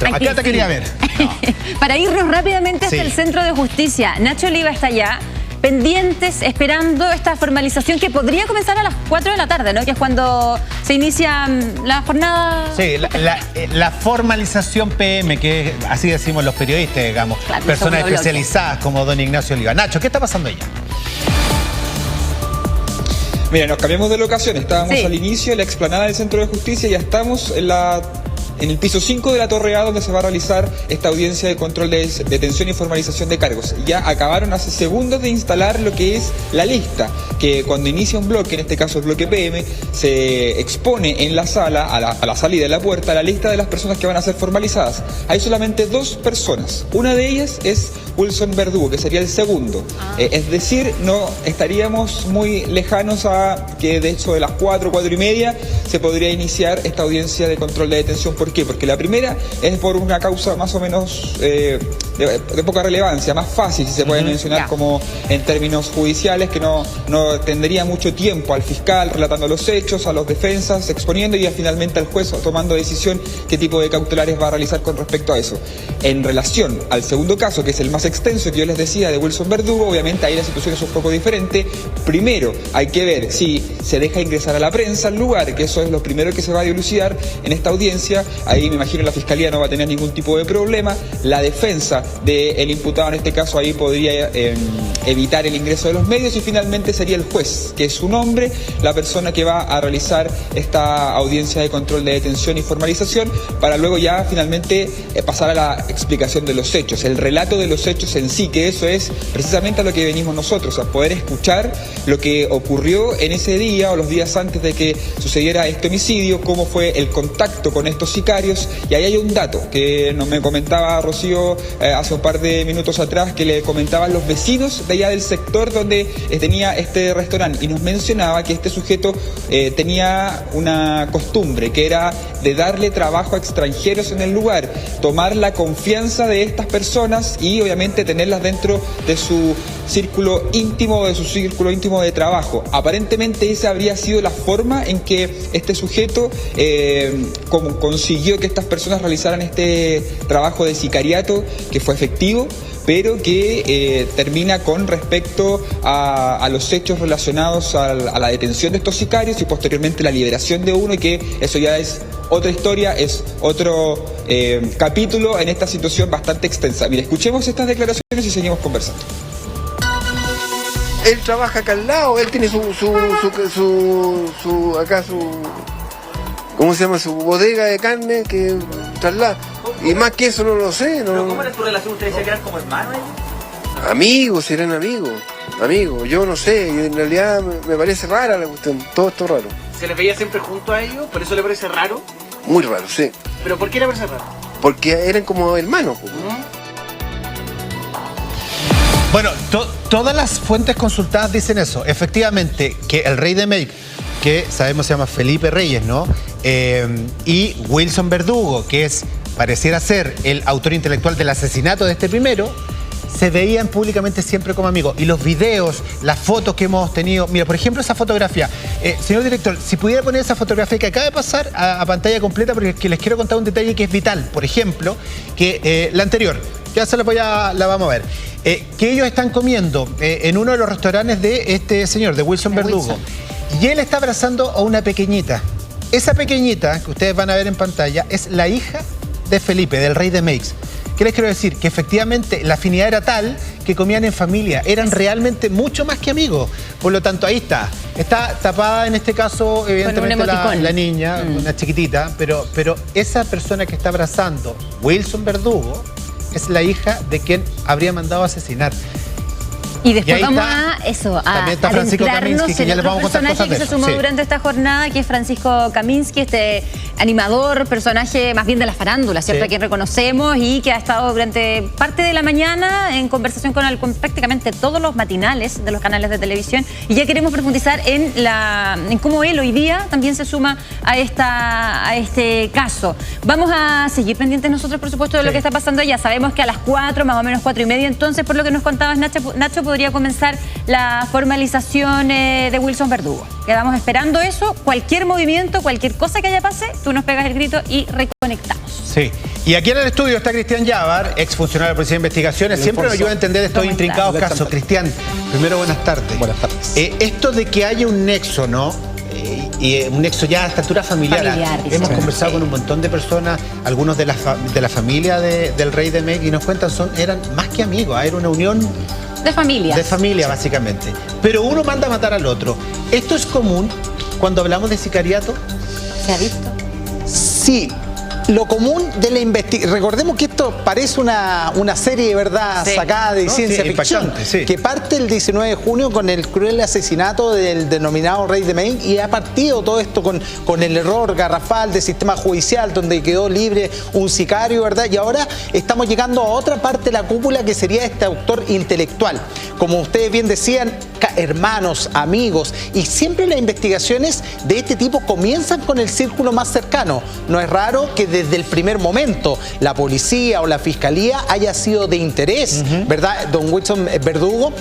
¿A qué te quería ver? No. Para irnos rápidamente hasta el Centro de Justicia. Nacho Oliva está allá, pendientes, esperando esta formalización que podría comenzar a las 4 de la tarde, ¿no? Que es cuando se inicia la jornada. Sí, la formalización PM, que así decimos los periodistas, digamos, claro, personas especializadas como don Ignacio Oliva. Nacho, ¿qué está pasando allá? Mira, nos cambiamos de locación, estábamos al inicio en la explanada del Centro de Justicia y ya estamos en el piso 5 de la Torre A, donde se va a realizar esta audiencia de control de detención y formalización de cargos. Ya acabaron hace segundos de instalar lo que es la lista, que cuando inicia un bloque, en este caso el bloque PM, se expone en la sala, a la salida de la puerta, la lista de las personas que van a ser formalizadas. Hay solamente 2 personas. Una de ellas es Wilson Verdugo, que sería el segundo. Es decir, no estaríamos muy lejanos a que de hecho de las 4 y media se podría iniciar esta audiencia de control de detención. ¿Por qué? Porque la primera es por una causa más o menos de poca relevancia, más fácil si se puede mencionar como en términos judiciales, que no tendría mucho tiempo al fiscal relatando los hechos, a los defensas exponiendo y finalmente al juez tomando decisión qué tipo de cautelares va a realizar con respecto a eso. En relación al segundo caso, que es el más extenso que yo les decía de Wilson Verdugo, obviamente ahí la situación es un poco diferente. Primero hay que ver si se deja ingresar a la prensa al lugar, que eso es lo primero que se va a dilucidar en esta audiencia. Ahí me imagino la fiscalía no va a tener ningún tipo de problema. La defensa del imputado en este caso ahí podría evitar el ingreso de los medios y finalmente sería el juez, que es su nombre, la persona que va a realizar esta audiencia de control de detención y formalización para luego ya finalmente pasar a la explicación de los hechos, el relato de los hechos en sí, que eso es precisamente a lo que venimos nosotros, a poder escuchar lo que ocurrió en ese día o los días antes de que sucediera este homicidio, cómo fue el contacto con estos sicarios. Y ahí hay un dato que nos me comentaba Rocío hace un par de minutos atrás, que le comentaban los vecinos de allá del sector donde tenía este restaurante, y nos mencionaba que este sujeto tenía una costumbre, que era de darle trabajo a extranjeros en el lugar, tomar la confianza de estas personas y obviamente tenerlas dentro de su círculo íntimo, de trabajo. Aparentemente esa habría sido la forma en que este sujeto como consiguió que estas personas realizaran este trabajo de sicariato, que fue efectivo, pero que termina con respecto a los hechos relacionados a la detención de estos sicarios y posteriormente la liberación de uno, y que eso ya es otra historia, es otro capítulo en esta situación bastante extensa. Mire, escuchemos estas declaraciones y seguimos conversando. Él trabaja acá al lado, él tiene ¿cómo se llama? Su bodega de carne que traslada. Y más que eso no lo sé. No. ¿Pero cómo era tu relación? ¿Ustedes se quedan como hermanos? Amigos, eran amigos. Yo no sé, en realidad me parece rara la cuestión, todo esto raro. ¿Se les veía siempre junto a ellos? ¿Por eso le parece raro? Muy raro, sí. ¿Pero por qué le parece raro? Porque eran como hermanos. Bueno, todas las fuentes consultadas dicen eso. Efectivamente, que el rey de Make, que sabemos se llama Felipe Reyes, ¿no? Y Wilson Verdugo, que pareciera ser el autor intelectual del asesinato de este primero, se veían públicamente siempre como amigos. Y los videos, las fotos que hemos tenido... Mira, por ejemplo, esa fotografía. Señor director, si pudiera poner esa fotografía que acaba de pasar a pantalla completa, porque les quiero contar un detalle que es vital. Por ejemplo, que la anterior, ya se la vamos a ver. Que ellos están comiendo en uno de los restaurantes de este señor, de Wilson Verdugo. Y él está abrazando a una pequeñita. Esa pequeñita, que ustedes van a ver en pantalla, es la hija de Felipe, del rey de Meix. ¿Qué les quiero decir? Que efectivamente la afinidad era tal que comían en familia, eran realmente mucho más que amigos. Por lo tanto, ahí está tapada en este caso, evidentemente la niña, una chiquitita, pero esa persona que está abrazando, Wilson Verdugo, es la hija de quien habría mandado a asesinar. Y después vamos a adentrarnos en otro personaje que se sumó durante esta jornada, que es Francisco Kaminsky, este animador, personaje más bien de la farándula, ¿cierto? A quien reconocemos y que ha estado durante parte de la mañana en conversación con prácticamente todos los matinales de los canales de televisión. Y ya queremos profundizar en cómo él hoy día también se suma a este caso. Vamos a seguir pendientes nosotros, por supuesto, de lo que está pasando allá. Sabemos que a las 4, más o menos 4 y media, entonces, por lo que nos contabas, Nacho, podría comenzar la formalización de Wilson Verdugo. Quedamos esperando eso. Cualquier movimiento, cualquier cosa que haya pase, tú nos pegas el grito y reconectamos. Sí. Y aquí en el estudio está Cristian Llavar, ex funcionario de la Policía de Investigaciones. Siempre nos ayuda a entender estos intrincados casos. Cristian, primero buenas tardes. Buenas tardes. Esto de que haya un nexo, ¿no? Y un nexo ya a esta altura familiar. Hemos conversado con un montón de personas, algunos de la familia del rey de Meg, y nos cuentan, eran más que amigos, era una unión de familia. De familia, básicamente. Pero uno manda a matar al otro. ¿Esto es común cuando hablamos de sicariato? ¿Se ha visto? Sí. Lo común de la investigación, recordemos que esto parece una serie, ¿verdad?, sacada de ciencia ficción, que parte el 19 de junio con el cruel asesinato del denominado rey de Meg, y ha partido todo esto con el error garrafal del sistema judicial, donde quedó libre un sicario, ¿verdad? Y ahora estamos llegando a otra parte de la cúpula, que sería este autor intelectual. Como ustedes bien decían, hermanos, amigos, y siempre las investigaciones de este tipo comienzan con el círculo más cercano. No es raro que desde el primer momento la policía o la fiscalía haya sido de interés, ¿verdad? Don Wilson Verdugo,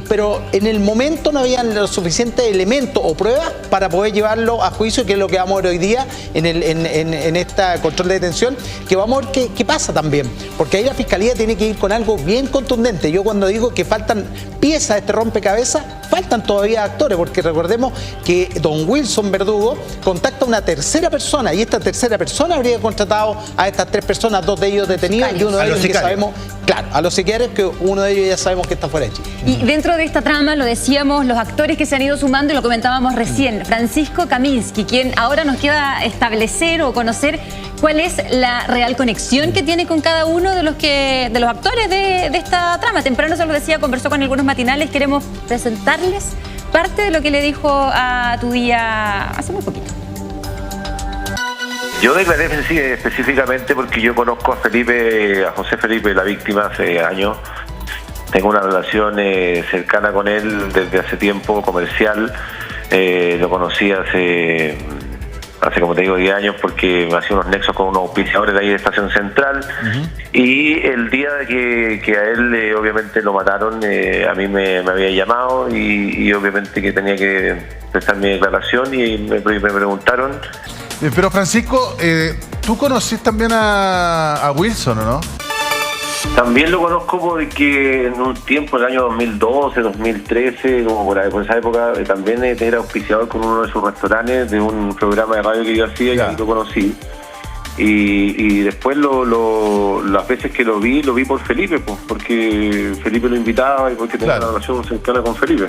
pero en el momento no habían los suficientes elementos o pruebas para poder llevarlo a juicio, que es lo que vamos a ver hoy día en esta control de detención, que vamos a ver qué pasa también, porque ahí la fiscalía tiene que ir con algo bien contundente. Yo cuando digo que faltan piezas de este rompecabezas, faltan todavía actores, porque recordemos que don Wilson Verdugo contacta a una tercera persona, y esta tercera persona habría contratado a estas tres personas, dos de ellos detenidos y uno de ellos que sabemos, claro, a los sicarios, que uno de ellos ya sabemos que está fuera de Chile. Y dentro de esta trama, lo decíamos, los actores que se han ido sumando, y lo comentábamos recién, Francisco Kaminsky, quien ahora nos queda establecer o conocer cuál es la real conexión que tiene con cada uno de los actores de esta trama. Temprano se lo decía, conversó con algunos matinales, queremos presentarles parte de lo que le dijo a Tu Día hace muy poquito. Yo declaré específicamente porque yo conozco a José Felipe, la víctima, hace años. Tengo una relación cercana con él desde hace tiempo, comercial. Lo conocí hace como te digo 10 años, porque me hacía unos nexos con unos auspiciadores de ahí de Estación Central. Y el día de que a él obviamente lo mataron, a mí me había llamado y obviamente que tenía que prestar mi declaración, y me preguntaron. Pero Francisco, tú conociste también a Wilson, ¿o no? También lo conozco porque en un tiempo, en el año 2012, 2013, como por esa época, también era auspiciador con uno de sus restaurantes de un programa de radio que yo hacía, y ahí lo conocí. Y después las veces que lo vi por Felipe, pues, porque Felipe lo invitaba y porque tenía una relación cercana con Felipe.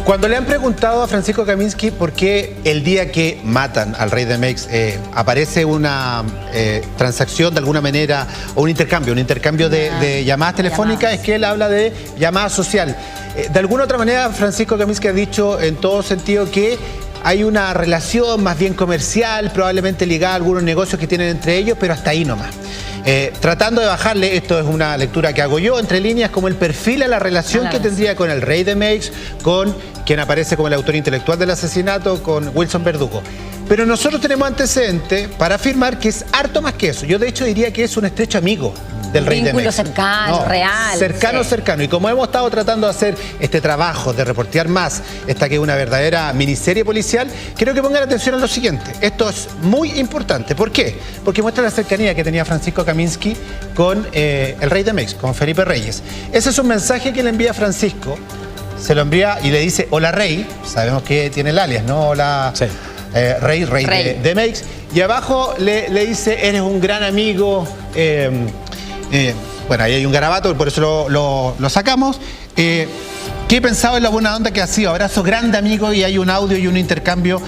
Cuando le han preguntado a Francisco Kaminsky por qué el día que matan al rey de Meg aparece una transacción de alguna manera, o un intercambio de llamadas telefónicas, es que él habla de llamada social. De alguna otra manera, Francisco Kaminsky ha dicho en todo sentido que hay una relación más bien comercial, probablemente ligada a algunos negocios que tienen entre ellos, pero hasta ahí nomás. Tratando de bajarle, esto es una lectura que hago yo, entre líneas, como el perfil a la relación que tendría con el rey de Meg, con quien aparece como el autor intelectual del asesinato, con Wilson Verdugo. Pero nosotros tenemos antecedentes para afirmar que es harto más que eso. Yo de hecho diría que es un estrecho amigo del rey de Meg. Vínculo cercano, real. Cercano. Y como hemos estado tratando de hacer este trabajo, de reportear más, esta que es una verdadera miniserie policial, quiero que pongan atención a lo siguiente. Esto es muy importante. ¿Por qué? Porque muestra la cercanía que tenía Francisco Kaminsky con el rey de Meg, con Felipe Reyes. Ese es un mensaje que le envía Francisco. Se lo envía y le dice, hola rey. Sabemos que tiene el alias, ¿no? Hola... Sí. Rey. De Meg, y abajo le dice, eres un gran amigo. Bueno, ahí hay un garabato, por eso lo sacamos. ¿Qué he pensado en la buena onda que ha sido? Abrazo grande, amigo, y hay un audio y un intercambio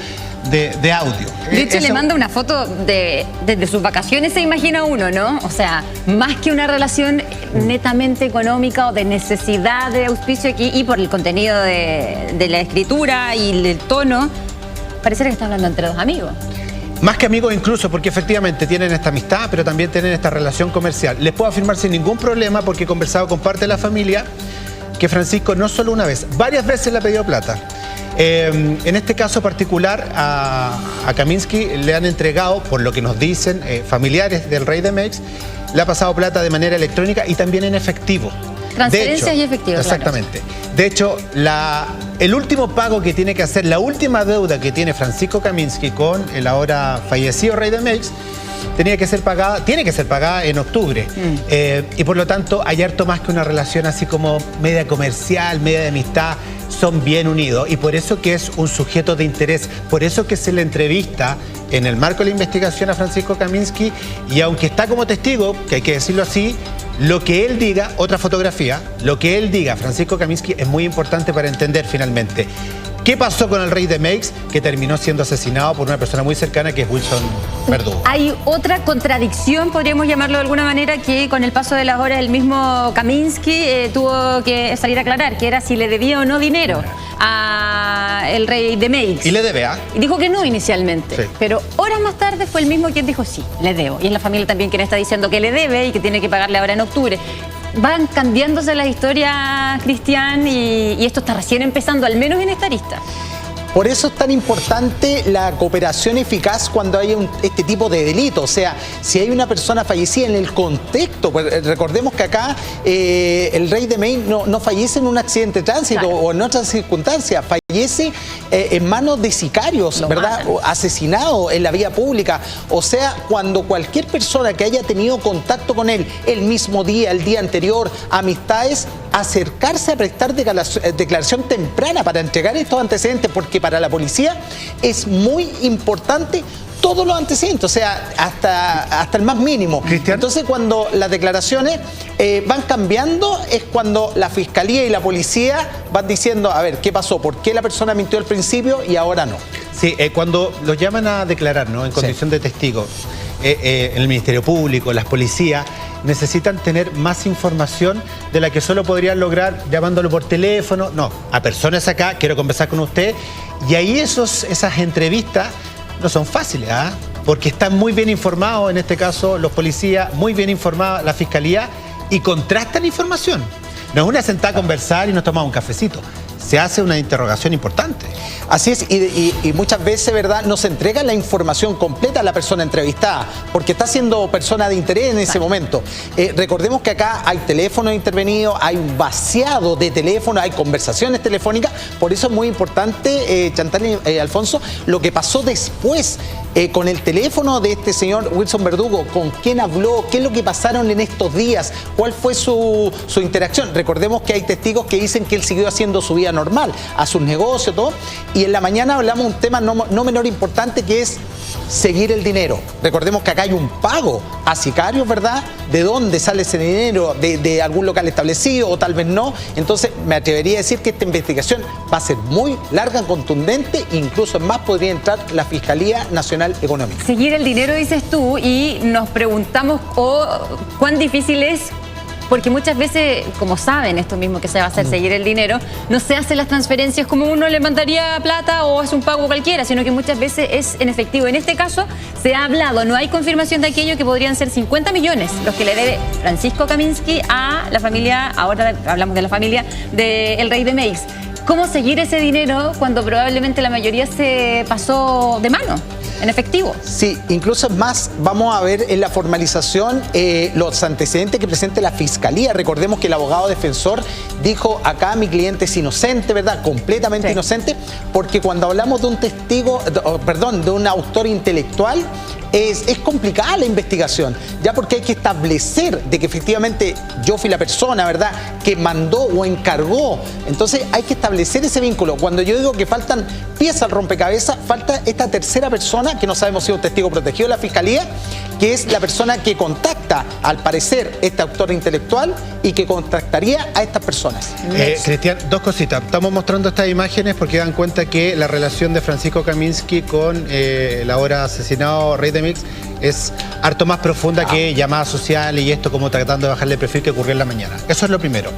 de audio. De hecho, le manda una foto desde sus vacaciones, se imagina uno, ¿no? O sea, más que una relación netamente económica o de necesidad de auspicio aquí, y por el contenido de la escritura y el tono, pareciera que está hablando entre dos amigos. Más que amigos incluso, porque efectivamente tienen esta amistad, pero también tienen esta relación comercial. Les puedo afirmar sin ningún problema, porque he conversado con parte de la familia, que Francisco no solo una vez, varias veces le ha pedido plata. En este caso particular, a Kaminsky le han entregado, por lo que nos dicen familiares del rey de Meg, le ha pasado plata de manera electrónica y también en efectivo. Transferencias y efectivo. Exactamente. Claro. De hecho, el último pago que tiene que hacer, la última deuda que tiene Francisco Kamiński con el ahora fallecido rey de Meix, tiene que ser pagada en octubre. Y por lo tanto, hay harto más que una relación así como media comercial, media de amistad. Son bien unidos y por eso que es un sujeto de interés, por eso que se le entrevista en el marco de la investigación a Francisco Kamiński, y aunque está como testigo, que hay que decirlo así, lo que él diga, otra fotografía, lo que él diga, Francisco Kamiński, es muy importante para entender finalmente qué pasó con el rey de Meix, que terminó siendo asesinado por una persona muy cercana que es Wilson Verdugo. Hay otra contradicción, podríamos llamarlo de alguna manera, que con el paso de las horas el mismo Kamiński tuvo que salir a aclarar, que era si le debía o no dinero a el rey de Meix. Y le debe, ¿ah? Y dijo que no inicialmente, sí. Pero horas más tarde fue el mismo quien dijo sí, le debo. Y es la familia también quien está diciendo que le debe y que tiene que pagarle ahora en octubre. Van cambiándose las historias, Cristian, y esto está recién empezando, al menos en esta arista. Por eso es tan importante la cooperación eficaz cuando hay este tipo de delito. O sea, si hay una persona fallecida en el contexto, pues recordemos que acá el rey de Meix no fallece en un accidente de tránsito, claro, o en otras circunstancias, fallece en manos de sicarios, ¿verdad? Asesinado en la vía pública. O sea, cuando cualquier persona que haya tenido contacto con él el mismo día, el día anterior, amistades, acercarse a prestar declaración temprana para entregar estos antecedentes, porque para la policía es muy importante todos los antecedentes, o sea, hasta el más mínimo. ¿Cristian? Entonces, cuando las declaraciones van cambiando, es cuando la fiscalía y la policía van diciendo, a ver, ¿qué pasó? ¿Por qué la persona mintió al principio y ahora no? Sí, cuando los llaman a declarar, ¿no?, en condición de testigo, en el Ministerio Público, las policías necesitan tener más información de la que solo podrían lograr llamándolo por teléfono. No, a personas acá, quiero conversar con usted. Y ahí esas entrevistas no son fáciles, ¿ah? Porque están muy bien informados, en este caso los policías, muy bien informada la fiscalía, y contrastan información. No es una sentada a conversar y nos tomamos un cafecito. Se hace una interrogación importante. Así es, y muchas veces, ¿verdad?, no se entrega la información completa a la persona entrevistada, porque está siendo persona de interés en ese momento. Recordemos que acá hay teléfonos intervenidos, hay un vaciado de teléfono, hay conversaciones telefónicas, por eso es muy importante, Chantal y Alfonso, lo que pasó después con el teléfono de este señor Wilson Verdugo, con quién habló, qué es lo que pasaron en estos días, cuál fue su interacción. Recordemos que hay testigos que dicen que él siguió haciendo su vida normal, a sus negocios, todo. Y en la mañana hablamos de un tema no menor importante, que es seguir el dinero. Recordemos que acá hay un pago a sicarios, ¿verdad? ¿De dónde sale ese dinero? ¿De algún local establecido o tal vez no? Entonces me atrevería a decir que esta investigación va a ser muy larga, contundente, incluso más podría entrar la Fiscalía Nacional Económica. Seguir el dinero, dices tú, y nos preguntamos cuán difícil es. Porque muchas veces, como saben esto mismo que se va a hacer, seguir el dinero, no se hacen las transferencias como uno le mandaría plata o es un pago cualquiera, sino que muchas veces es en efectivo. En este caso, se ha hablado, no hay confirmación de aquello, que podrían ser 50 millones los que le debe Francisco Kamiński a la familia, ahora hablamos de la familia del rey de Meix. ¿Cómo seguir ese dinero cuando probablemente la mayoría se pasó de mano? ¿En efectivo? Sí, incluso más, vamos a ver en la formalización los antecedentes que presente la Fiscalía. Recordemos que el abogado defensor dijo, acá mi cliente es inocente, ¿verdad? Completamente inocente, porque cuando hablamos de un testigo, de un autor intelectual, es complicada la investigación, ya porque hay que establecer de que efectivamente yo fui la persona, ¿verdad?, que mandó o encargó. Entonces hay que establecer ese vínculo. Cuando yo digo que faltan piezas al rompecabezas, falta esta tercera persona, que no sabemos si es un testigo protegido de la Fiscalía, que es la persona que contacta, al parecer, este autor intelectual y que contactaría a estas personas. Cristian, dos cositas. Estamos mostrando estas imágenes porque dan cuenta que la relación de Francisco Kamiński con el ahora asesinado rey de Meix es harto más profunda que llamadas sociales y esto, como tratando de bajarle el perfil, que ocurrió en la mañana. Eso es lo primero.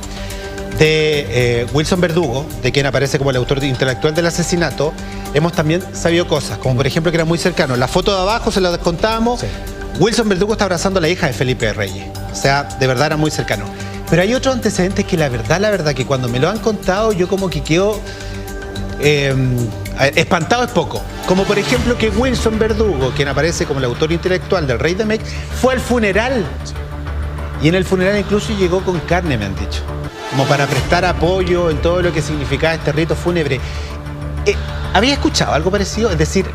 De Wilson Verdugo, de quien aparece como el autor intelectual del asesinato, hemos también sabido cosas, como por ejemplo que era muy cercano. La foto de abajo se la contábamos. Sí. Wilson Verdugo está abrazando a la hija de Felipe Reyes. O sea, de verdad era muy cercano. Pero hay otros antecedentes que la verdad, que cuando me lo han contado, yo como que quedo espantado es poco. Como por ejemplo que Wilson Verdugo, quien aparece como el autor intelectual del rey de Meix, fue al funeral Y en el funeral incluso llegó con carne, me han dicho, como para prestar apoyo en todo lo que significaba este rito fúnebre. ¿Había escuchado algo parecido? Es decir,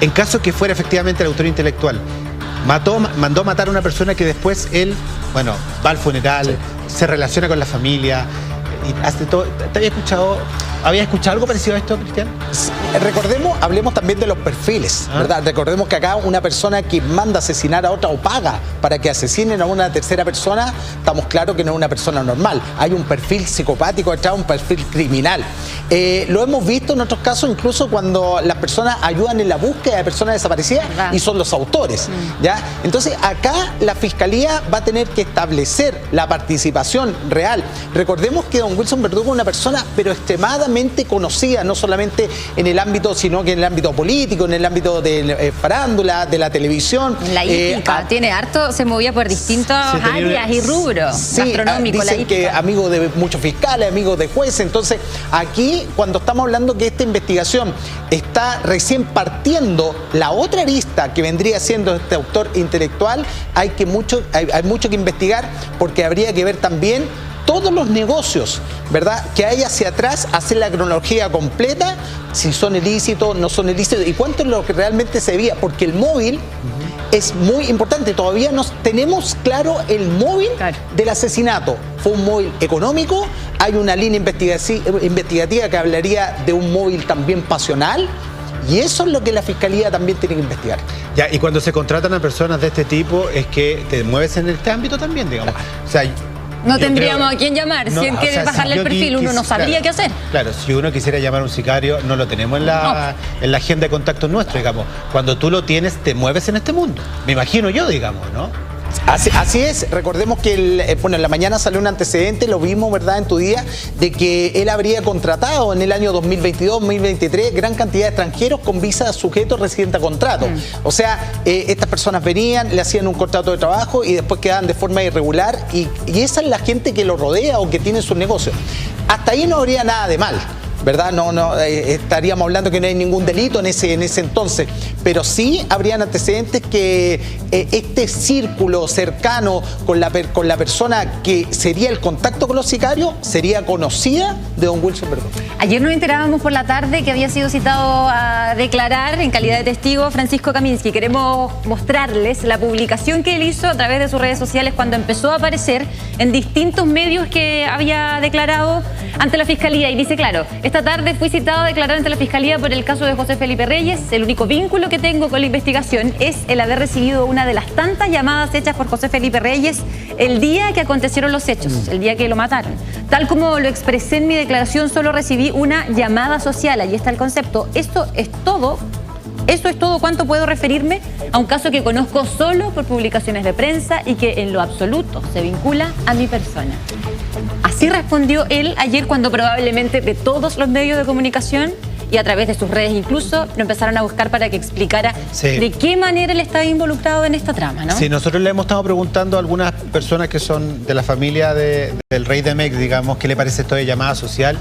en caso que fuera efectivamente el autor intelectual, mandó matar a una persona que después él, bueno, va al funeral, se relaciona con la familia y hace todo. ¿Había escuchado algo parecido a esto, Cristian? Recordemos, hablemos también de los perfiles, ¿verdad? Recordemos que acá una persona que manda asesinar a otra o paga para que asesinen a una tercera persona, estamos claros que no es una persona normal. Hay un perfil psicopático detrás, un perfil criminal. Lo hemos visto en otros casos, incluso cuando las personas ayudan en la búsqueda de personas desaparecidas y son los autores, ¿ya? Entonces acá la Fiscalía va a tener que establecer la participación real. Recordemos que don Wilson Verdugo es una persona, pero extremadamente conocida, no solamente en el ámbito, sino que en el ámbito político, en el ámbito de farándula, de la televisión. La hípica, tiene harto, se movía por distintas áreas y rubros gastronómicos. Dicen que amigo de muchos fiscales, amigo de jueces. Entonces, aquí, cuando estamos hablando que esta investigación está recién partiendo, la otra arista que vendría siendo este autor intelectual, hay mucho que investigar, porque habría que ver también todos los negocios, ¿verdad?, que hay hacia atrás, hacer la cronología completa, si son ilícitos, no son ilícitos, y cuánto es lo que realmente se debía, porque el móvil es muy importante. Todavía no tenemos claro el móvil del asesinato. ¿Fue un móvil económico? ¿Hay una línea investigativa que hablaría de un móvil también pasional? Y eso es lo que la Fiscalía también tiene que investigar. Ya, y cuando se contratan a personas de este tipo, es que te mueves en este ámbito también, digamos. O sea, no tendríamos a quién llamar. Si él quiere bajarle el perfil, uno no sabría qué hacer. Claro, si uno quisiera llamar a un sicario, no lo tenemos en la agenda de contactos nuestros, digamos. Cuando tú lo tienes, te mueves en este mundo. Me imagino yo, digamos, ¿no? Así es. Recordemos que en la mañana salió un antecedente, lo vimos, ¿verdad?, en tu día, de que él habría contratado en el año 2022-2023 gran cantidad de extranjeros con visa sujeto residente a contrato. O sea, estas personas venían, le hacían un contrato de trabajo y después quedaban de forma irregular, y esa es la gente que lo rodea o que tiene sus negocios. Hasta ahí no habría nada de mal, ¿verdad? Estaríamos hablando que no hay ningún delito en ese entonces, pero sí habrían antecedentes que este círculo cercano con la persona que sería el contacto con los sicarios sería conocida de don Wilson Verdugo. Ayer nos enterábamos por la tarde que había sido citado a declarar en calidad de testigo Francisco Kaminsky. Queremos mostrarles la publicación que él hizo a través de sus redes sociales cuando empezó a aparecer en distintos medios que había declarado ante la Fiscalía, y dice claro: esta tarde fui citado a declarar ante la Fiscalía por el caso de José Felipe Reyes. El único vínculo que tengo con la investigación es el haber recibido una de las tantas llamadas hechas por José Felipe Reyes el día que acontecieron los hechos, el día que lo mataron. Tal como lo expresé en mi declaración, solo recibí una llamada social. Ahí está el concepto. Eso es todo cuanto puedo referirme a un caso que conozco solo por publicaciones de prensa y que en lo absoluto se vincula a mi persona. Así respondió él ayer, cuando probablemente de todos los medios de comunicación y a través de sus redes incluso lo empezaron a buscar para que explicara de qué manera él estaba involucrado en esta trama, ¿no? Sí, nosotros le hemos estado preguntando a algunas personas que son de la familia del rey de Mex, digamos, qué le parece esto de llamada social.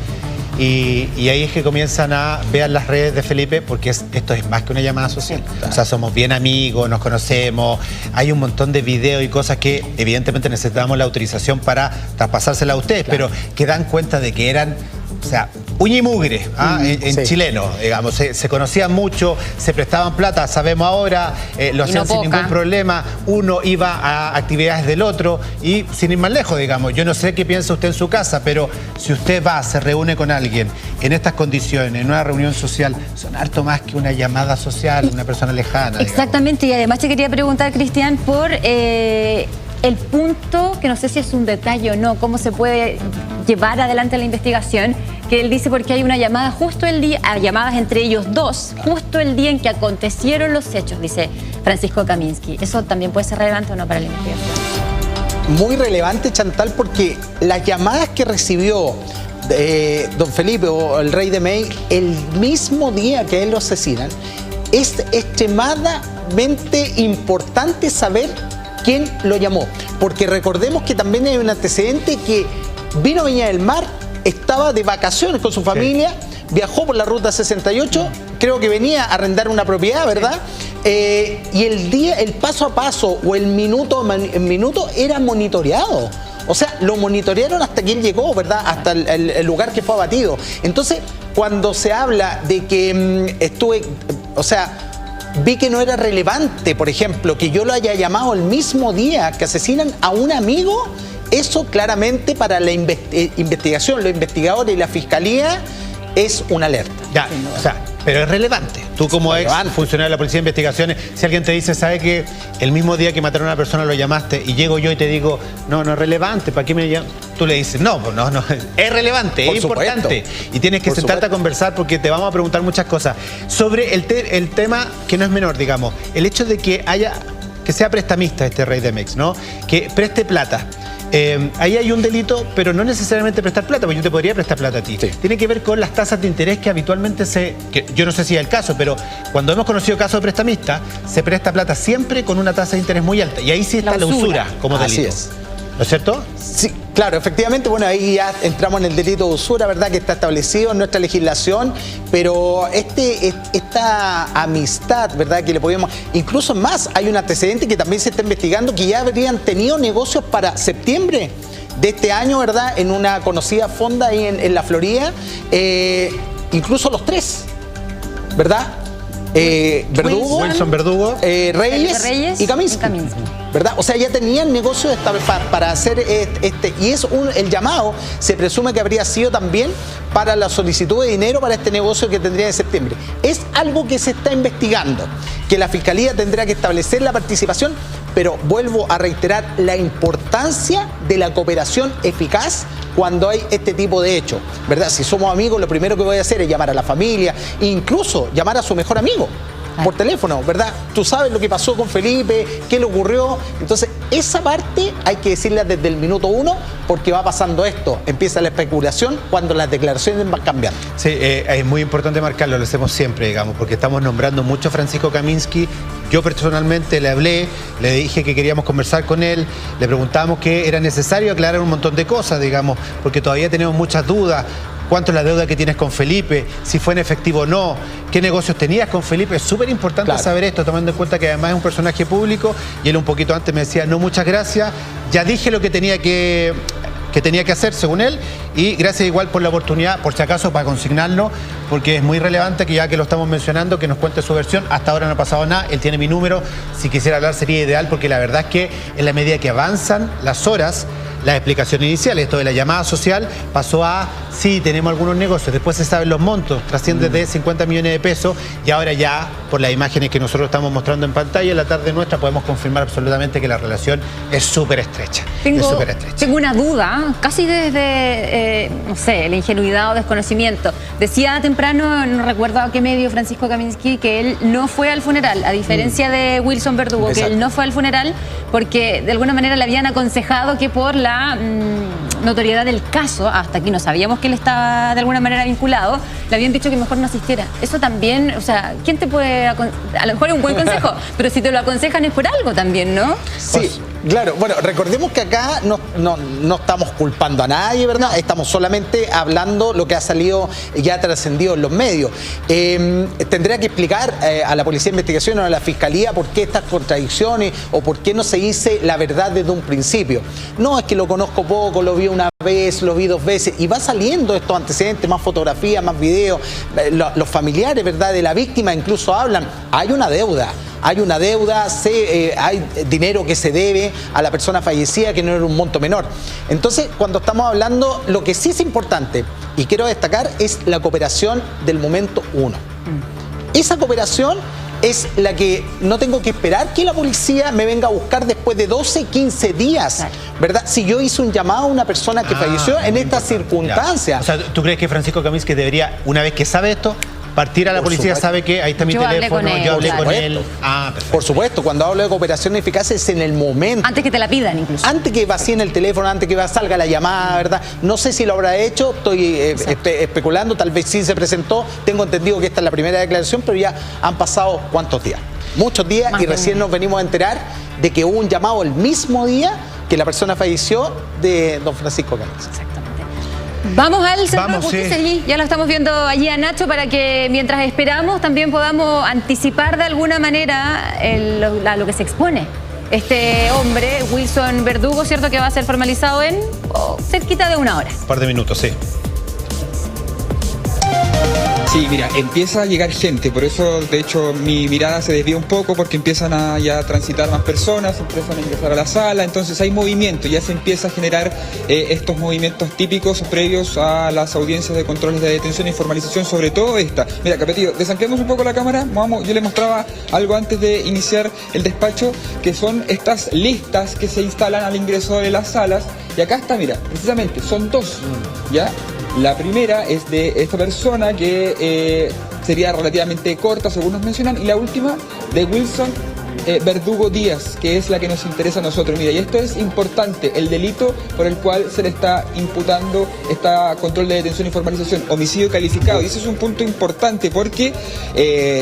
Y ahí es que comienzan a ver las redes de Felipe, porque esto es más que una llamada social. O sea, somos bien amigos, nos conocemos, hay un montón de videos y cosas que evidentemente necesitamos la autorización para traspasársela a ustedes, pero que dan cuenta de que eran, o sea, uña y mugre, en chileno, digamos. Se conocían mucho, se prestaban plata, sabemos ahora, lo hacían sin ningún problema. Uno iba a actividades del otro y sin ir más lejos, digamos. Yo no sé qué piensa usted en su casa, pero si usted se reúne con alguien en estas condiciones, en una reunión social, son harto más que una llamada social, una persona lejana. Exactamente, digamos. Y además te quería preguntar, Cristian, por el punto, que no sé si es un detalle o no, cómo se puede llevar adelante la investigación, que él dice porque hay una llamada justo el día, llamadas entre ellos dos, justo el día en que acontecieron los hechos, dice Francisco Kaminsky. ¿Eso también puede ser relevante o no para la investigación? Muy relevante, Chantal, porque las llamadas que recibió don Felipe o el rey de May el mismo día que él lo asesinan, es extremadamente importante saber quién lo llamó, porque recordemos que también hay un antecedente que vino a Viña del Mar, estaba de vacaciones con su familia, viajó por la ruta 68 creo que venía a arrendar una propiedad, ¿verdad? Y el paso a paso o el minuto en minuto era monitoreado. O sea, lo monitorearon hasta que él llegó, ¿verdad? Hasta el lugar que fue abatido. Entonces, cuando se habla de que vi que no era relevante, por ejemplo, que yo lo haya llamado el mismo día que asesinan a un amigo, eso claramente para la investigación, los investigadores y la fiscalía es una alerta. Ya, o sea, pero es relevante. Tú como ex funcionario de la Policía de Investigaciones, si alguien te dice, ¿sabe que el mismo día que mataron a una persona lo llamaste? Y llego yo y te digo, no es relevante, ¿para qué me llamas? Tú le dices, no, es relevante, es importante. Y tienes que sentarte a conversar porque te vamos a preguntar muchas cosas. Sobre el tema que no es menor, digamos, el hecho de que sea prestamista este Rey de Mex, ¿no? Que preste plata. Ahí hay un delito, pero no necesariamente prestar plata, porque yo te podría prestar plata a ti. Sí. Tiene que ver con las tasas de interés que habitualmente que yo no sé si es el caso, pero cuando hemos conocido casos de prestamista, se presta plata siempre con una tasa de interés muy alta. Y ahí sí está la usura como delito. Así es. ¿No es cierto? Sí, claro, efectivamente, bueno, ahí ya entramos en el delito de usura, ¿verdad? Que está establecido en nuestra legislación, pero esta amistad, ¿verdad? Que le podemos, incluso más, hay un antecedente que también se está investigando, que ya habrían tenido negocios para septiembre de este año, ¿verdad? En una conocida fonda ahí en la Florida, incluso los tres, ¿verdad? Wilson Verdugo, Reyes y Kaminsky. ¿Verdad? O sea, ya tenían negocios para hacer y el llamado se presume que habría sido también para la solicitud de dinero para este negocio que tendría en septiembre. Es algo que se está investigando, que la Fiscalía tendrá que establecer la participación, pero vuelvo a reiterar la importancia de la cooperación eficaz cuando hay este tipo de hechos, ¿verdad? Si somos amigos, lo primero que voy a hacer es llamar a la familia, incluso llamar a su mejor amigo por teléfono, ¿verdad? Tú sabes lo que pasó con Felipe, qué le ocurrió. Entonces, esa parte hay que decirla desde el minuto 1, porque va pasando esto. Empieza la especulación cuando las declaraciones van cambiando. Sí, es muy importante marcarlo, lo hacemos siempre, digamos, porque estamos nombrando mucho a Francisco Kaminsky. Yo personalmente le hablé, le dije que queríamos conversar con él, le preguntábamos que era necesario aclarar un montón de cosas, digamos, porque todavía tenemos muchas dudas. ¿Cuánto es la deuda que tienes con Felipe? Si fue en efectivo o no. ¿Qué negocios tenías con Felipe? Es súper importante saber esto, tomando en cuenta que además es un personaje público. Y él un poquito antes me decía, no, muchas gracias. Ya dije lo que tenía que hacer, según él. Y gracias igual por la oportunidad, por si acaso, para consignarlo, porque es muy relevante que ya que lo estamos mencionando, que nos cuente su versión. Hasta ahora no ha pasado nada, él tiene mi número. Si quisiera hablar sería ideal, porque la verdad es que en la medida que avanzan las horas, la explicación inicial, esto de la llamada social, pasó a, sí, tenemos algunos negocios, después se saben los montos, trasciende de 50 millones de pesos, y ahora ya, por las imágenes que nosotros estamos mostrando en pantalla, en la tarde nuestra, podemos confirmar absolutamente que la relación es súper estrecha. Tengo una duda, casi desde, no sé, la ingenuidad o desconocimiento. Decía temprano, no recuerdo a qué medio, Francisco Kaminsky, que él no fue al funeral, a diferencia de Wilson Verdugo, que él no fue al funeral porque de alguna manera le habían aconsejado que por la notoriedad del caso, hasta aquí no sabíamos que él estaba de alguna manera vinculado, le habían dicho que mejor no asistiera. Eso también, o sea, ¿quién te puede a lo mejor es un buen consejo, pero si te lo aconsejan es por algo también, ¿no? Sí, claro. Bueno, recordemos que acá no estamos culpando a nadie, ¿verdad? Estamos solamente hablando lo que ha salido, ya trascendido en los medios. Tendría que explicar a la Policía de Investigación o a la Fiscalía por qué estas contradicciones o por qué no se dice la verdad desde un principio. No, es que lo conozco poco, lo vi una vez, lo vi 2 veces, y va saliendo estos antecedentes, más fotografías, más videos. Los familiares, ¿verdad?, de la víctima incluso hablan, hay una deuda, hay dinero que se debe a la persona fallecida, que no era un monto menor. Entonces, cuando estamos hablando, lo que sí es importante, y quiero destacar, es la cooperación del momento 1. Esa cooperación es la que no tengo que esperar que la policía me venga a buscar después de 12, 15 días, ¿verdad? Si yo hice un llamado a una persona que falleció en estas circunstancias. O sea, ¿tú crees que Francisco Kaminsky debería, una vez que sabe esto, partir a la policía? Sabe que ahí está mi teléfono, yo hablé con él. Perfecto. Por supuesto, cuando hablo de cooperación eficaz es en el momento. Antes que te la pidan incluso. Antes que vacíen el teléfono, antes que salga la llamada, ¿verdad? No sé si lo habrá hecho, estoy especulando, tal vez sí se presentó. Tengo entendido que esta es la primera declaración, pero ya han pasado ¿cuántos días? Muchos días, y recién nos venimos a enterar de que hubo un llamado el mismo día que la persona falleció de don Francisco Kaminsky. Exactamente. Vamos al Centro de Justicia, sí. Ya lo estamos viendo allí a Nacho, para que mientras esperamos también podamos anticipar de alguna manera lo que se expone. Este hombre, Wilson Verdugo, ¿cierto? Que va a ser formalizado en cerquita de 1 hora. Un par de minutos, sí. Sí, mira, empieza a llegar gente, por eso de hecho mi mirada se desvía un poco, porque empiezan a ya transitar más personas, empiezan a ingresar a la sala, entonces hay movimiento, ya se empieza a generar estos movimientos típicos previos a las audiencias de controles de detención y formalización, sobre todo esta. Mira, Capetillo, desanclemos un poco la cámara, vamos, yo le mostraba algo antes de iniciar el despacho, que son estas listas que se instalan al ingreso de las salas, y acá está, mira, precisamente, son 2, ¿ya? La primera es de esta persona que sería relativamente corta, según nos mencionan, y la última de Wilson Verdugo Díaz, que es la que nos interesa a nosotros. Mira, y esto es importante, el delito por el cual se le está imputando esta control de detención y formalización, homicidio calificado. Y ese es un punto importante porque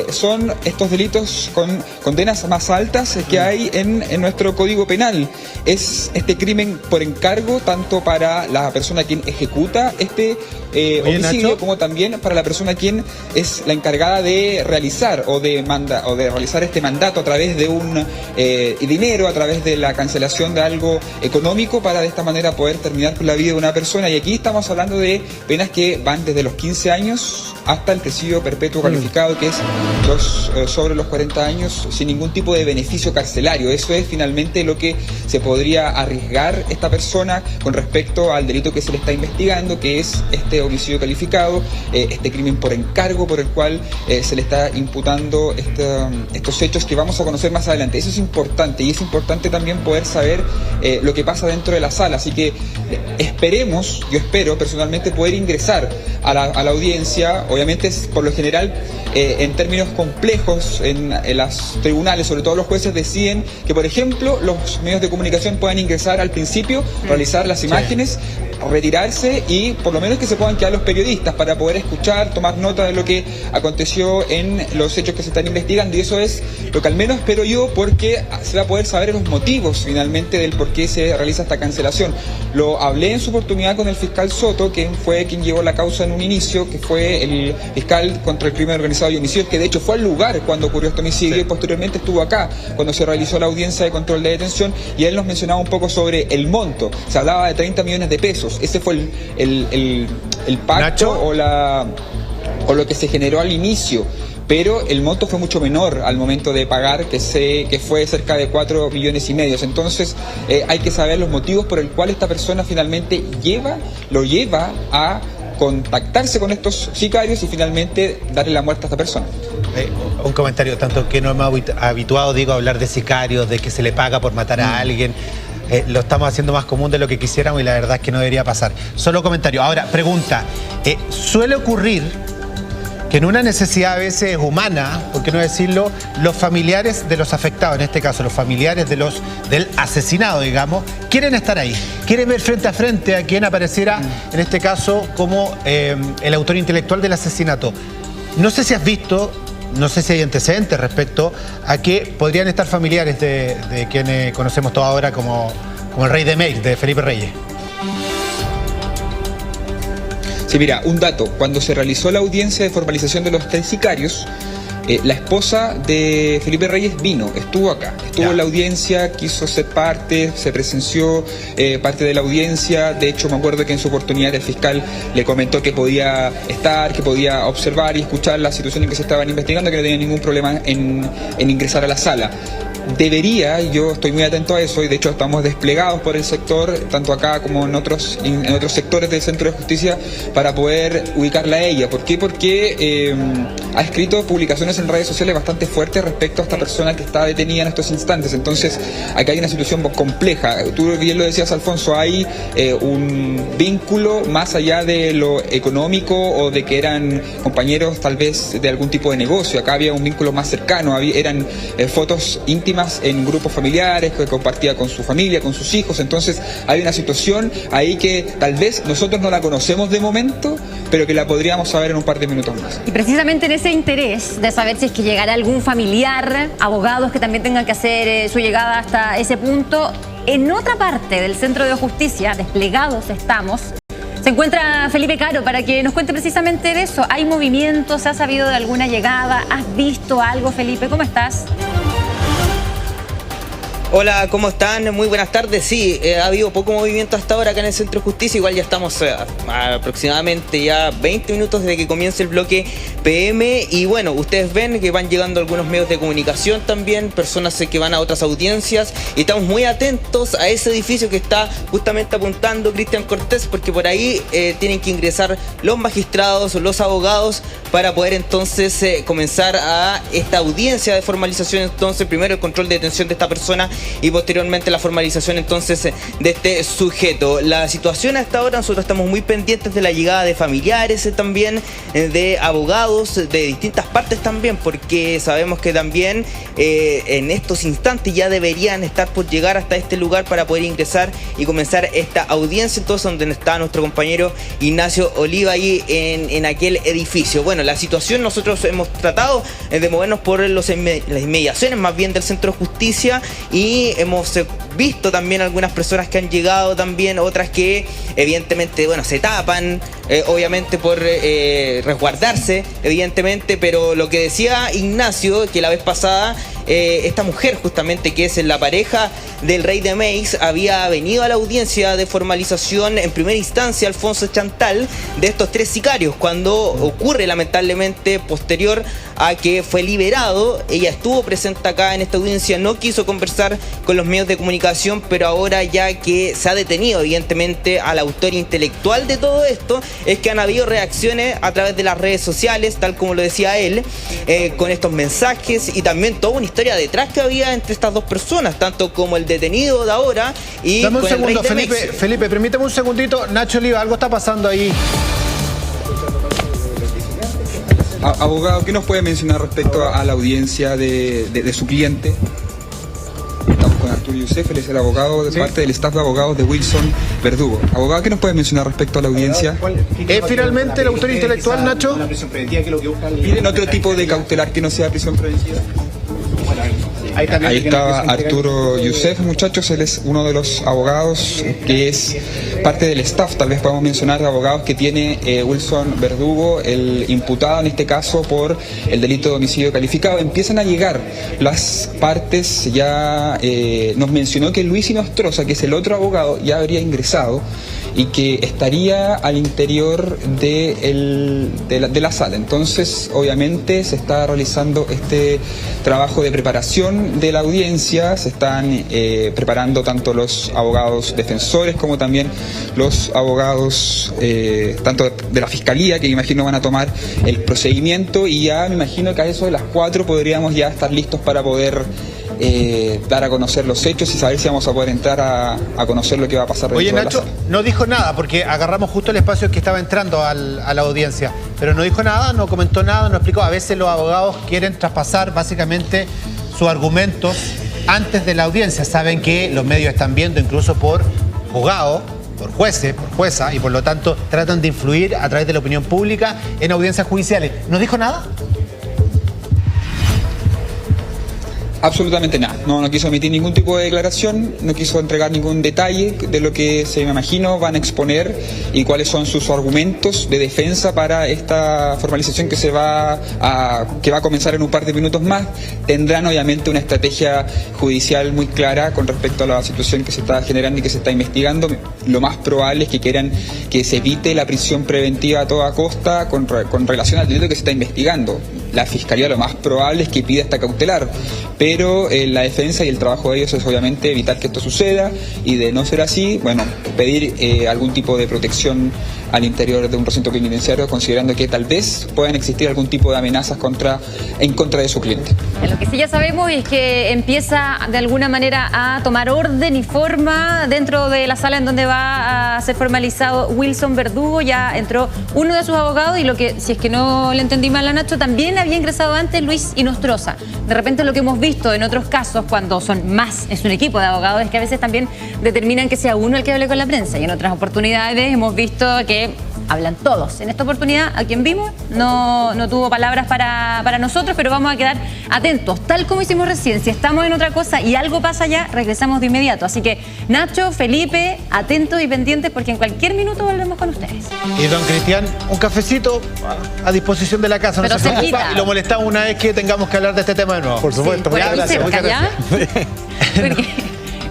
son estos delitos con condenas más altas que hay en nuestro Código Penal. Es este crimen por encargo, tanto para la persona quien ejecuta este homicidio, Nacho, como también para la persona quien es la encargada de realizar o de realizar este mandato a través de un dinero, a través de la cancelación de algo económico, para de esta manera poder terminar con la vida de una persona. Y aquí estamos hablando de penas que van desde los 15 años hasta el presidio perpetuo calificado, que es sobre los 40 años, sin ningún tipo de beneficio carcelario. Eso es finalmente lo que se podría arriesgar esta persona con respecto al delito que se le está investigando, que es este homicidio calificado, este crimen por encargo por el cual se le está imputando estos hechos que vamos a conocer más adelante. Eso es importante, y es importante también poder saber lo que pasa dentro de la sala. Así que esperemos, yo espero personalmente poder ingresar a la audiencia. Obviamente por lo general en términos complejos en los tribunales, sobre todo los jueces, deciden que, por ejemplo, los medios de comunicación puedan ingresar al principio, realizar las imágenes, retirarse, y por lo menos que se puedan quedar los periodistas para poder escuchar, tomar nota de lo que aconteció en los hechos que se están investigando. Y eso es lo que al menos espero yo, porque se va a poder saber los motivos finalmente del por qué se realiza esta cancelación. Lo hablé en su oportunidad con el fiscal Soto, que fue quien llevó la causa en un inicio, que fue el fiscal contra el crimen organizado y homicidio, que de hecho fue al lugar cuando ocurrió este homicidio, y posteriormente estuvo acá cuando se realizó la audiencia de control de detención, y él nos mencionaba un poco sobre el monto. Se hablaba de 30 millones de pesos. Ese fue el pacto o lo que se generó al inicio, pero el monto fue mucho menor al momento de pagar, que fue cerca de 4,5 millones. Entonces hay que saber los motivos por el cual esta persona finalmente lo lleva a contactarse con estos sicarios y finalmente darle la muerte a esta persona. Un comentario, tanto que no hemos habituado, digo, a hablar de sicarios, de que se le paga por matar a alguien. Lo estamos haciendo más común de lo que quisiéramos, y la verdad es que no debería pasar. Solo comentario. Ahora, pregunta. Suele ocurrir que en una necesidad a veces humana, por qué no decirlo, los familiares de los afectados, en este caso los familiares del asesinado, digamos, quieren estar ahí, quieren ver frente a frente a quien apareciera, en este caso, como el autor intelectual del asesinato. No sé si has visto, no sé si hay antecedentes respecto a que podrían estar familiares de quien conocemos toda ahora como el Rey de Make, de Felipe Reyes. Sí, mira, un dato. Cuando se realizó la audiencia de formalización de los 3 sicarios, la esposa de Felipe Reyes estuvo acá, estuvo en la audiencia, quiso ser parte, se presenció parte de la audiencia. De hecho, me acuerdo que en su oportunidad el fiscal le comentó que podía estar, que podía observar y escuchar la situación en que se estaban investigando, que no tenía ningún problema en ingresar a la sala. Yo estoy muy atento a eso, y de hecho estamos desplegados por el sector, tanto acá como en otros sectores del Centro de Justicia, para poder ubicarla a ella. ¿Por qué? Porque ha escrito publicaciones en redes sociales bastante fuertes respecto a esta persona que está detenida en estos instantes. Entonces, acá hay una situación compleja. Tú bien lo decías, Alfonso, hay un vínculo más allá de lo económico o de que eran compañeros tal vez de algún tipo de negocio. Acá había un vínculo más cercano, eran fotos íntimas en grupos familiares que compartía con su familia, con sus hijos. Entonces hay una situación ahí que tal vez nosotros no la conocemos de momento, pero que la podríamos saber en un par de minutos más. Y precisamente en ese interés de saber si es que llegará algún familiar, abogados que también tengan que hacer su llegada hasta ese punto, en otra parte del Centro de Justicia, desplegados estamos, Se encuentra Felipe Caro para que nos cuente precisamente de eso. ¿Hay movimientos? ¿Has sabido de alguna llegada? ¿Has visto algo, Felipe? ¿Cómo estás? Hola, ¿cómo están? Muy buenas tardes. Sí, ha habido poco movimiento hasta ahora acá en el Centro de Justicia. Igual ya estamos aproximadamente ya 20 minutos desde que comience el bloque PM. Y bueno, ustedes ven que van llegando algunos medios de comunicación también, personas que van a otras audiencias. Y estamos muy atentos a ese edificio que está justamente apuntando Cristian Cortés, porque por ahí tienen que ingresar los magistrados, los abogados, para poder entonces comenzar a esta audiencia de formalización. Entonces, primero el control de detención de esta persona y posteriormente la formalización entonces de este sujeto. La situación hasta ahora, nosotros estamos muy pendientes de la llegada de familiares también, de abogados de distintas partes también, porque sabemos que también en estos instantes ya deberían estar por llegar hasta este lugar para poder ingresar y comenzar esta audiencia, entonces donde está nuestro compañero Ignacio Oliva ahí en aquel edificio. Bueno, la situación, nosotros hemos tratado de movernos por las inmediaciones más bien del Centro de Justicia, y hemos visto también algunas personas que han llegado también, otras que evidentemente, bueno, se tapan, obviamente por resguardarse, evidentemente, pero lo que decía Ignacio, que la vez pasada esta mujer justamente, que es la pareja del rey de Meix, había venido a la audiencia de formalización en primera instancia, Alfonso Chantal, de estos 3 sicarios. Cuando ocurre lamentablemente posterior a que fue liberado, ella estuvo presente acá en esta audiencia, no quiso conversar con los medios de comunicación, pero ahora ya que se ha detenido evidentemente al autor intelectual de todo esto, es que han habido reacciones a través de las redes sociales, tal como lo decía él, con estos mensajes, y también toda una historia detrás que había entre estas dos personas, tanto como el detenido de ahora y dame un con segundo, el rey de Felipe, permíteme un segundito. Nacho Oliva, algo está pasando ahí. Abogado, ¿qué nos puede mencionar respecto a la audiencia de su cliente? Estamos con Arturo Youssef, él es el abogado de parte del staff de abogados de Wilson Verdugo. Abogado, ¿qué nos puede mencionar respecto a la audiencia? ¿Es finalmente el autor intelectual, Nacho? ¿Tienen otro tipo de cautelar que no sea prisión preventiva? Ahí estaba Arturo Youssef, muchachos, él es uno de los abogados que es parte del staff, tal vez podemos mencionar abogados que tiene Wilson Verdugo, el imputado en este caso por el delito de homicidio calificado. Empiezan a llegar las partes, ya nos mencionó que Luis Inostroza, que es el otro abogado, ya habría ingresado y que estaría al interior de la sala. Entonces, obviamente, se está realizando este trabajo de preparación de la audiencia, se están preparando tanto los abogados defensores como también los abogados tanto de la Fiscalía, que me imagino van a tomar el procedimiento, y ya me imagino que a eso de las 4 podríamos ya estar listos para poder dar a conocer los hechos y saber si vamos a poder entrar a conocer lo que va a pasar. Oye, Nacho, no dijo nada porque agarramos justo el espacio que estaba entrando a la audiencia, pero no dijo nada, no comentó nada, no explicó. A veces los abogados quieren traspasar básicamente sus argumentos antes de la audiencia. Saben que los medios están viendo incluso por juzgado, por jueces, por jueza, y por lo tanto tratan de influir a través de la opinión pública en audiencias judiciales. ¿No dijo nada? Absolutamente nada, no quiso emitir ningún tipo de declaración, no quiso entregar ningún detalle de lo que se me imagino van a exponer y cuáles son sus argumentos de defensa para esta formalización que va a comenzar en un par de minutos más. Tendrán obviamente una estrategia judicial muy clara con respecto a la situación que se está generando y que se está investigando. Lo más probable es que quieran que se evite la prisión preventiva a toda costa con relación al delito que se está investigando. La Fiscalía lo más probable es que pida esta cautelar, pero la defensa y el trabajo de ellos es obviamente evitar que esto suceda, y de no ser así, bueno, pedir algún tipo de protección al interior de un recinto penitenciario, considerando que tal vez puedan existir algún tipo de amenazas en contra de su cliente. Lo que sí ya sabemos es que empieza de alguna manera a tomar orden y forma dentro de la sala en donde va a ser formalizado Wilson Verdugo. Ya entró uno de sus abogados, y lo que, si es que no le entendí mal a Nacho, también había ingresado antes Luis Inostroza. De repente lo que hemos visto en otros casos, cuando son más, es un equipo de abogados, es que a veces también determinan que sea uno el que hable con la prensa, y en otras oportunidades hemos visto que hablan todos. En esta oportunidad, a quien vimos, no tuvo palabras para nosotros, pero vamos a quedar atentos. Tal como hicimos recién, si estamos en otra cosa y algo pasa allá, regresamos de inmediato. Así que, Nacho, Felipe, atentos y pendientes porque en cualquier minuto volvemos con ustedes. Y don Cristian, un cafecito a disposición de la casa, no se preocupa, y lo molestamos una vez que tengamos que hablar de este tema de nuevo. Por supuesto, sí, gracias. Muchas gracias.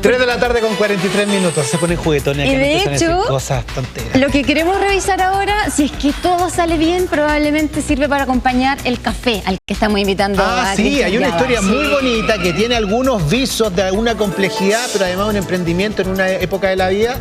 3 de la tarde con 43 minutos. Se ponen juguetones. Y de hecho, cosas tonteras. Lo que queremos revisar ahora, si es que todo sale bien, probablemente sirve para acompañar el café al que estamos invitando a sí, hay una historia muy bonita que tiene algunos visos de alguna complejidad, pero además un emprendimiento en una época de la vida